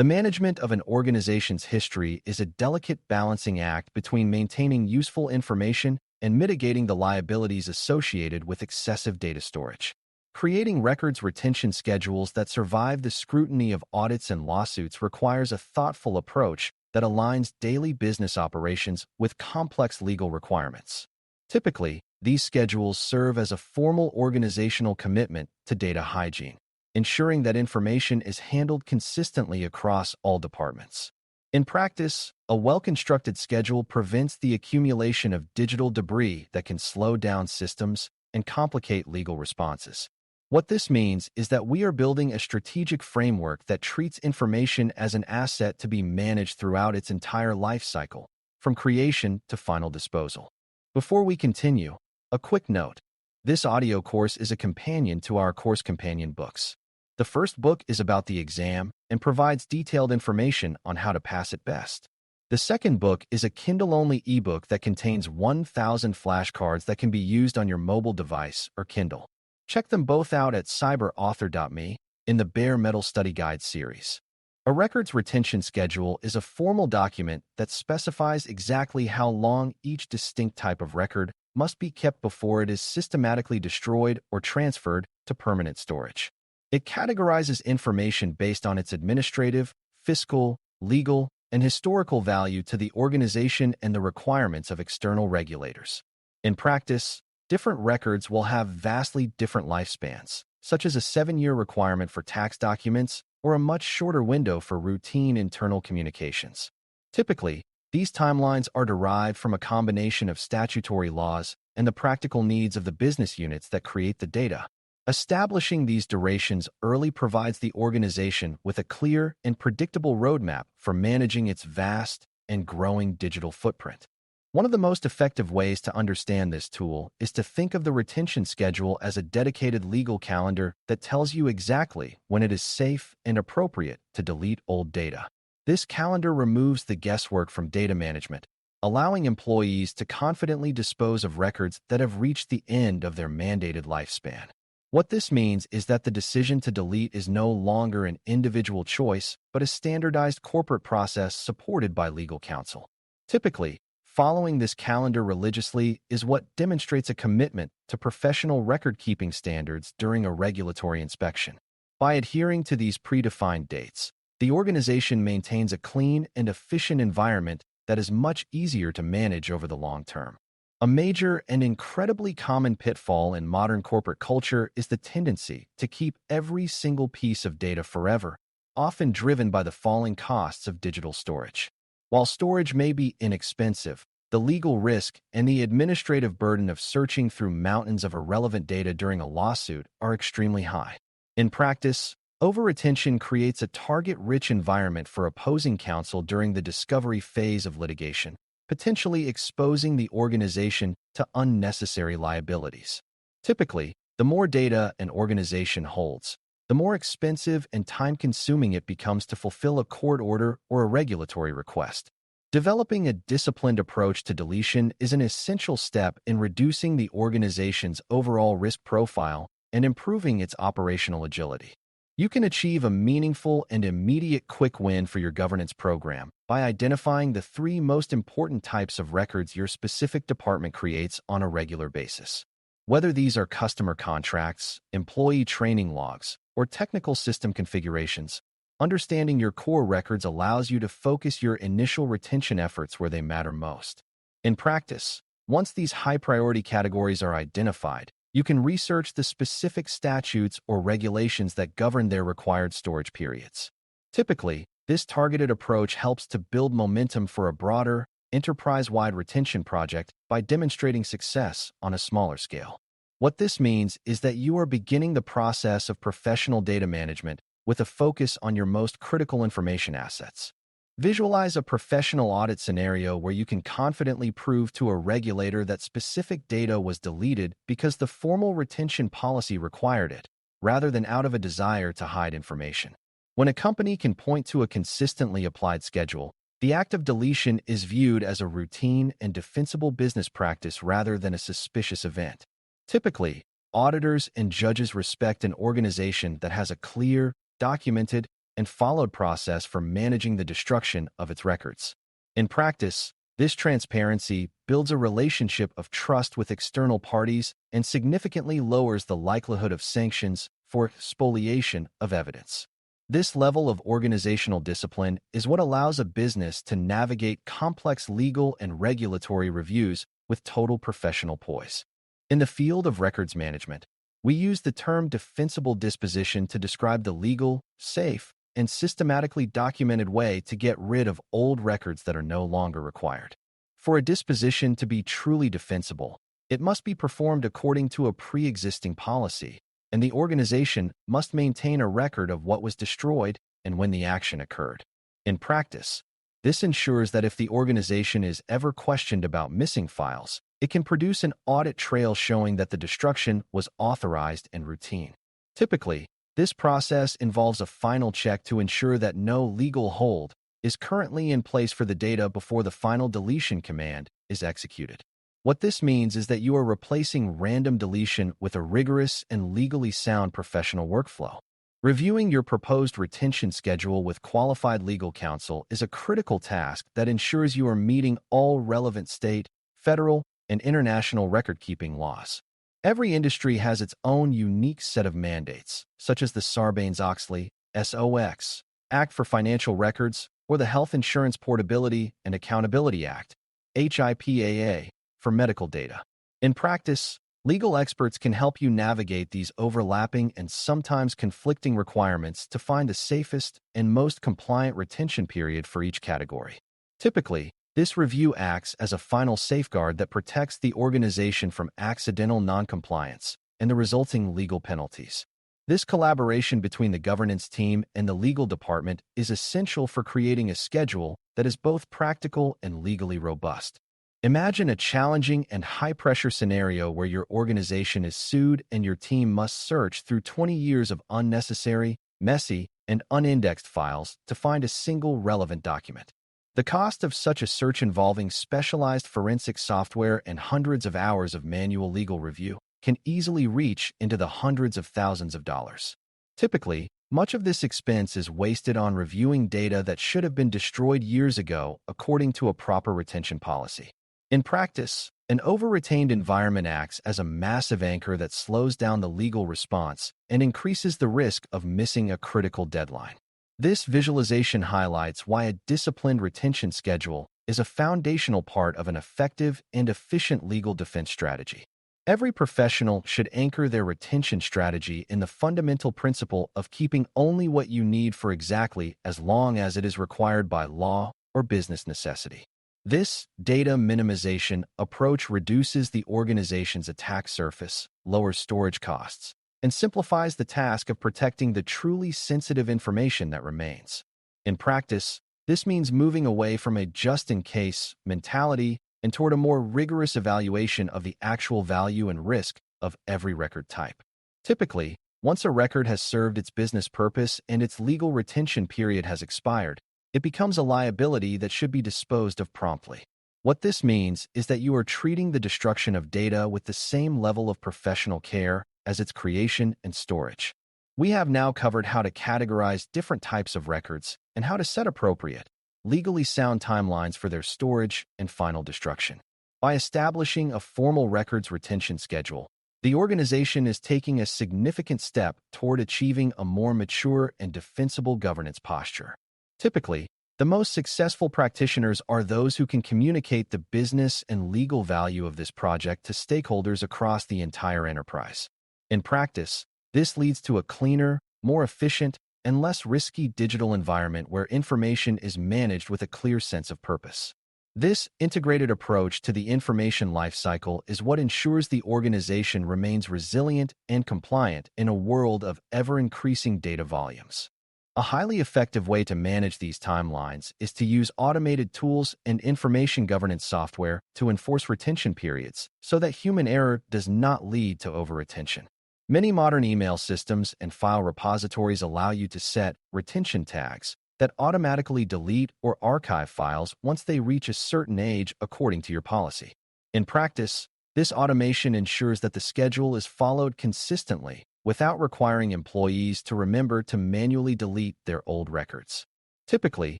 The management of an organization's history is a delicate balancing act between maintaining useful information and mitigating the liabilities associated with excessive data storage. Creating records retention schedules that survive the scrutiny of audits and lawsuits requires a thoughtful approach that aligns daily business operations with complex legal requirements. Typically, these schedules serve as a formal organizational commitment to data hygiene, ensuring that information is handled consistently across all departments. In practice, a well-constructed schedule prevents the accumulation of digital debris that can slow down systems and complicate legal responses. What this means is that we are building a strategic framework that treats information as an asset to be managed throughout its entire life cycle, from creation to final disposal. Before we continue, a quick note. This audio course is a companion to our course companion books. The first book is about the exam and provides detailed information on how to pass it best. The second book is a Kindle-only ebook that contains 1,000 flashcards that can be used on your mobile device or Kindle. Check them both out at cyber.author.me in the Bare Metal Study Guide series. A records retention schedule is a formal document that specifies exactly how long each distinct type of record must be kept before it is systematically destroyed or transferred to permanent storage. It categorizes information based on its administrative, fiscal, legal, and historical value to the organization and the requirements of external regulators. In practice, different records will have vastly different lifespans, such as a 7-year requirement for tax documents or a much shorter window for routine internal communications. Typically, these timelines are derived from a combination of statutory laws and the practical needs of the business units that create the data. Establishing these durations early provides the organization with a clear and predictable roadmap for managing its vast and growing digital footprint. One of the most effective ways to understand this tool is to think of the retention schedule as a dedicated legal calendar that tells you exactly when it is safe and appropriate to delete old data. This calendar removes the guesswork from data management, allowing employees to confidently dispose of records that have reached the end of their mandated lifespan. What this means is that the decision to delete is no longer an individual choice, but a standardized corporate process supported by legal counsel. Typically, following this calendar religiously is what demonstrates a commitment to professional record-keeping standards during a regulatory inspection. By adhering to these predefined dates, the organization maintains a clean and efficient environment that is much easier to manage over the long term. A major and incredibly common pitfall in modern corporate culture is the tendency to keep every single piece of data forever, often driven by the falling costs of digital storage. While storage may be inexpensive, the legal risk and the administrative burden of searching through mountains of irrelevant data during a lawsuit are extremely high. In practice, over-retention creates a target-rich environment for opposing counsel during the discovery phase of litigation, potentially exposing the organization to unnecessary liabilities. Typically, the more data an organization holds, the more expensive and time-consuming it becomes to fulfill a court order or a regulatory request. Developing a disciplined approach to deletion is an essential step in reducing the organization's overall risk profile and improving its operational agility. You can achieve a meaningful and immediate quick win for your governance program by identifying the 3 most important types of records your specific department creates on a regular basis. Whether these are customer contracts, employee training logs, or technical system configurations, understanding your core records allows you to focus your initial retention efforts where they matter most. In practice, once these high-priority categories are identified, you can research the specific statutes or regulations that govern their required storage periods. Typically, this targeted approach helps to build momentum for a broader, enterprise-wide retention project by demonstrating success on a smaller scale. What this means is that you are beginning the process of professional data management with a focus on your most critical information assets. Visualize a professional audit scenario where you can confidently prove to a regulator that specific data was deleted because the formal retention policy required it, rather than out of a desire to hide information. When a company can point to a consistently applied schedule, the act of deletion is viewed as a routine and defensible business practice rather than a suspicious event. Typically, auditors and judges respect an organization that has a clear, documented, and followed process for managing the destruction of its records. In practice, this transparency builds a relationship of trust with external parties and significantly lowers the likelihood of sanctions for spoliation of evidence. This level of organizational discipline is what allows a business to navigate complex legal and regulatory reviews with total professional poise. In the field of records management, we use the term defensible disposition to describe the legal, safe, and systematically documented way to get rid of old records that are no longer required. For a disposition to be truly defensible, it must be performed according to a pre-existing policy, and the organization must maintain a record of what was destroyed and when the action occurred. In practice, this ensures that if the organization is ever questioned about missing files, it can produce an audit trail showing that the destruction was authorized and routine. Typically, this process involves a final check to ensure that no legal hold is currently in place for the data before the final deletion command is executed. What this means is that you are replacing random deletion with a rigorous and legally sound professional workflow. Reviewing your proposed retention schedule with qualified legal counsel is a critical task that ensures you are meeting all relevant state, federal, and international record-keeping laws. Every industry has its own unique set of mandates, such as the Sarbanes-Oxley (SOX) Act for Financial Records or the Health Insurance Portability and Accountability Act (HIPAA) for medical data. In practice, legal experts can help you navigate these overlapping and sometimes conflicting requirements to find the safest and most compliant retention period for each category. Typically, this review acts as a final safeguard that protects the organization from accidental noncompliance and the resulting legal penalties. This collaboration between the governance team and the legal department is essential for creating a schedule that is both practical and legally robust. Imagine a challenging and high-pressure scenario where your organization is sued and your team must search through 20 years of unnecessary, messy, and unindexed files to find a single relevant document. The cost of such a search involving specialized forensic software and hundreds of hours of manual legal review can easily reach into the hundreds of thousands of dollars. Typically, much of this expense is wasted on reviewing data that should have been destroyed years ago according to a proper retention policy. In practice, an over-retained environment acts as a massive anchor that slows down the legal response and increases the risk of missing a critical deadline. This visualization highlights why a disciplined retention schedule is a foundational part of an effective and efficient legal defense strategy. Every professional should anchor their retention strategy in the fundamental principle of keeping only what you need for exactly as long as it is required by law or business necessity. This data minimization approach reduces the organization's attack surface, lowers storage costs, and simplifies the task of protecting the truly sensitive information that remains. In practice, this means moving away from a just-in-case mentality and toward a more rigorous evaluation of the actual value and risk of every record type. Typically, once a record has served its business purpose and its legal retention period has expired, it becomes a liability that should be disposed of promptly. What this means is that you are treating the destruction of data with the same level of professional care as its creation and storage. We have now covered how to categorize different types of records and how to set appropriate, legally sound timelines for their storage and final destruction. By establishing a formal records retention schedule, the organization is taking a significant step toward achieving a more mature and defensible governance posture. Typically, the most successful practitioners are those who can communicate the business and legal value of this project to stakeholders across the entire enterprise. In practice, this leads to a cleaner, more efficient, and less risky digital environment where information is managed with a clear sense of purpose. This integrated approach to the information lifecycle is what ensures the organization remains resilient and compliant in a world of ever-increasing data volumes. A highly effective way to manage these timelines is to use automated tools and information governance software to enforce retention periods so that human error does not lead to over-retention. Many modern email systems and file repositories allow you to set retention tags that automatically delete or archive files once they reach a certain age according to your policy. In practice, this automation ensures that the schedule is followed consistently without requiring employees to remember to manually delete their old records. Typically,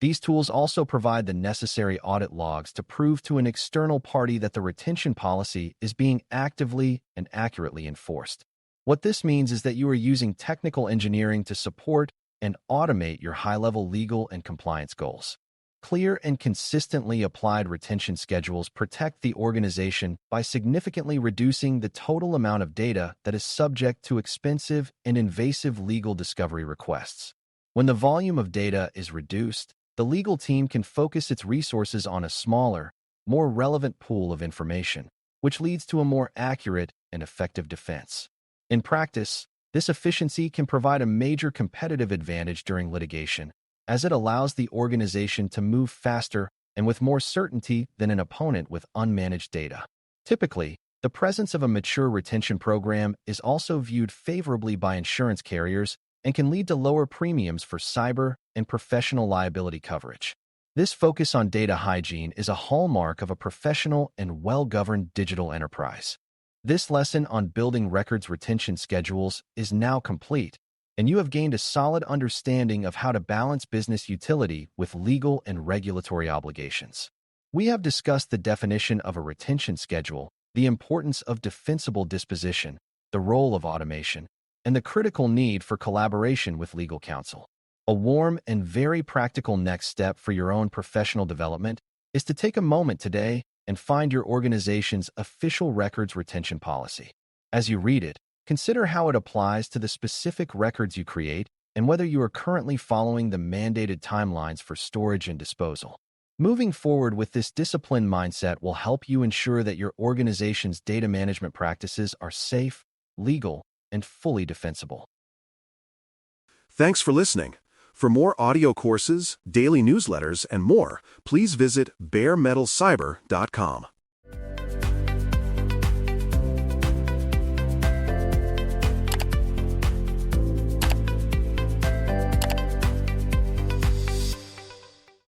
these tools also provide the necessary audit logs to prove to an external party that the retention policy is being actively and accurately enforced. What this means is that you are using technical engineering to support and automate your high-level legal and compliance goals. Clear and consistently applied retention schedules protect the organization by significantly reducing the total amount of data that is subject to expensive and invasive legal discovery requests. When the volume of data is reduced, the legal team can focus its resources on a smaller, more relevant pool of information, which leads to a more accurate and effective defense. In practice, this efficiency can provide a major competitive advantage during litigation, as it allows the organization to move faster and with more certainty than an opponent with unmanaged data. Typically, the presence of a mature retention program is also viewed favorably by insurance carriers and can lead to lower premiums for cyber and professional liability coverage. This focus on data hygiene is a hallmark of a professional and well-governed digital enterprise. This lesson on building records retention schedules is now complete, and you have gained a solid understanding of how to balance business utility with legal and regulatory obligations. We have discussed the definition of a retention schedule, the importance of defensible disposition, the role of automation, and the critical need for collaboration with legal counsel. A warm and very practical next step for your own professional development is to take a moment today and find your organization's official records retention policy. As you read it, consider how it applies to the specific records you create and whether you are currently following the mandated timelines for storage and disposal. Moving forward with this disciplined mindset will help you ensure that your organization's data management practices are safe, legal, and fully defensible. Thanks for listening. For more audio courses, daily newsletters, and more, please visit baremetalcyber.com.